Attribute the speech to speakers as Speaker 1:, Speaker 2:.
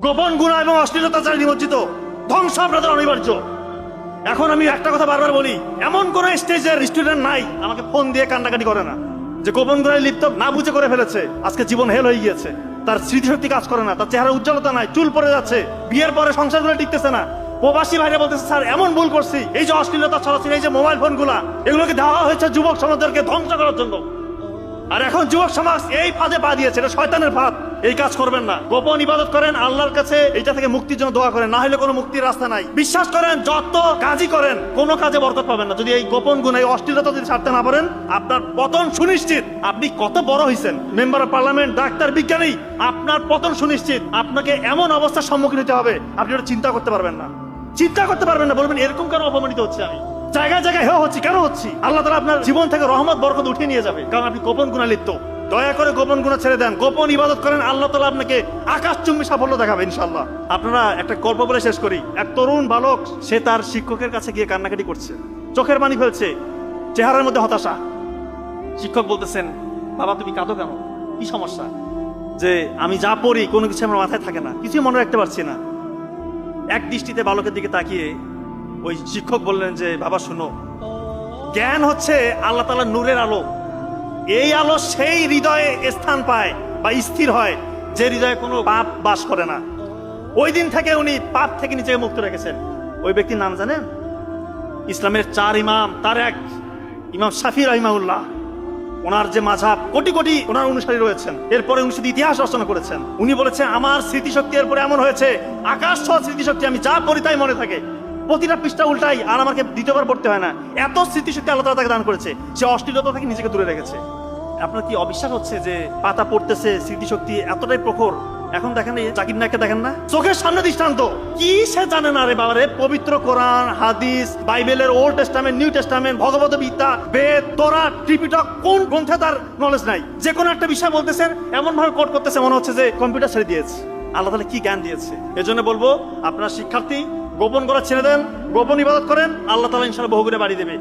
Speaker 1: গোপন গুনাহ এবং অশ্লীলতাচারে নিমজ্জিত, ধ্বংস আপনাদের অনিবার্য। এখন আমি একটা কথা বারবার বলি, এমন কোন স্টেজের স্টুডেন্ট নাই আমাকে ফোন দিয়ে কান্নাকাটি করে না যে গোপন গুনাহে লিপ্ত না বুঝে করে ফেলেছে, আজকে জীবন হেল হয়ে গিয়েছে, তার স্মৃতিশক্তি কাজ করে না, তার চেহারা উজ্জ্বলতা নাই, চুল পড়ে যাচ্ছে, বিয়ের পরে সংসারগুলো টিকতেছে না। প্রবাসী ভাইরা বলতেছে, স্যার এমন ভুল করছি, এই যে অশ্লীলতা ছড়াচ্ছি, এই যে মোবাইল ফোন গুলা, এগুলোকে দেওয়া হয়েছে যুবক সমাজকে ধ্বংস করার জন্য। আর এখন যুবক সমাজ এই ফাঁদে পা দিয়েছে, এটা শয়তানের ফাঁদ। এই কাজ করবেন না, গোপন ইবাদত করেন, আল্লাহর কাছে এটা থেকে মুক্তির জন্য দোয়া করেন, না হলে কোনো মুক্তির রাস্তা নাই। বিশ্বাস করেন, যত কাজই করেন কোনো কাজে বরকত পাবেন না যদি এই গোপন গুণ, এই অশ্লীলতা যদি ছাড়তে না পারেন, আপনার পতন সুনিশ্চিত। আপনি কত বড় হয়েছেন, মেম্বার অফ পার্লামেন্ট, ডাক্তার, বিজ্ঞানী, আপনার পতন সুনিশ্চিত। আপনাকে এমন অবস্থার সম্মুখীন হতে হবে, আপনি ওটা চিন্তা করতে পারবেন না, চিন্তা করতে পারবেন না। বলবেন এরকম কেন অপমানিত হচ্ছে, আমি জায়গায় জায়গায় হচ্ছি, কেন হচ্ছি? আল্লাহ তাআলা আপনার জীবন থেকে রহমত বরকত উঠিয়ে নিয়ে যাবে, কারণ আপনি গোপন গুনাহে লিপ্ত। দয়া করে গোপন গুনাহ ছেড়ে দেন, গোপন ইবাদত করেন, আল্লাহ তাআলা আপনাকে আকাশচুম্বী সাফল্য দেখাবে ইনশাআল্লাহ। আপনারা একটা গল্প বলে শেষ করি। এক তরুণ বালক, সে তার শিক্ষকের কাছে গিয়ে কান্নাকাটি করছে, চোখের পানি ফেলছে, চেহারার মধ্যে হতাশা। শিক্ষক বলতেছেন, বাবা তুমি কাঁদো কেন, কি সমস্যা? যে আমি যা পড়ি কোনো কিছু আমার মাথায় থাকে না, কিছুই মনে রাখতে পারছি না। এক দৃষ্টিতে বালকের দিকে তাকিয়ে ওই শিক্ষক বললেন যে, বাবা শুনো, জ্ঞান হচ্ছে আল্লাহ তাআলার নূরের আলো। এই আলো সেই হৃদয়ে স্থান পায় বা স্থির হয় যে হৃদয়ে কোনো পাপ বাস করে না। ওই দিন থেকে উনি পাপ থেকে নিজেকে মুক্ত রেখেছেন। ওই ব্যক্তির নাম জানেন? ইসলামের 4 ইমাম, তার এক ইমাম শাফি রাহিমাহুল্লাহ। ওনার যে মাযহাব, কোটি কোটি ওনার অনুসারী রয়েছেন। এরপরে উনি শুধু ইতিহাস রচনা করেছেন। উনি বলেছেন, আমার স্মৃতিশক্তি এরপরে এমন হয়েছে, আকাশ ছোঁয়া স্মৃতিশক্তি, আমি যা পড়ি তাই মনে থাকে, প্রতিটা পৃষ্ঠা উল্টাই, আর আমাকে দ্বিতীয়বার পড়তে হয় না। এত স্মৃতিশক্তি আল্লাহ তাআলা তাকে দান করেছে, সে অশ্লীলতা থেকে নিজেকে দূরে রেখেছে। আপনার কি অবিশ্বাস হচ্ছে যে পাতা পড়তেছে, স্মৃতিশক্তি এতটাই প্রখর? এখন দেখেন এই জাকির নায়ককে দেখেন না, চোখের সামনে দৃষ্টান্ত। কি সে জানে না রে বাবা রে? পবিত্র কোরআন, হাদিস, বাইবেলের old testament, new testament, Bhagavad Gita, বেদ, তোরা, ত্রিপিটক, কোন গ্রন্থে তার নলেজ নাই? যে কোনো একটা বিষয় বলতেছেন, এমন ভাবে কোড করতেছে মনে হচ্ছে যে কম্পিউটার ছেড়ে দিয়েছে। আল্লাহ তাআলা কি জ্ঞান দিয়েছে! এজন্য বলবো, আপনার শিক্ষার্থী, গোপন করা ছেড়ে দেন, গোপন ইবাদত করেন, আল্লাহ তাআলা ইনশাআল্লাহ বহুগুণে বাড়িয়ে দেবে।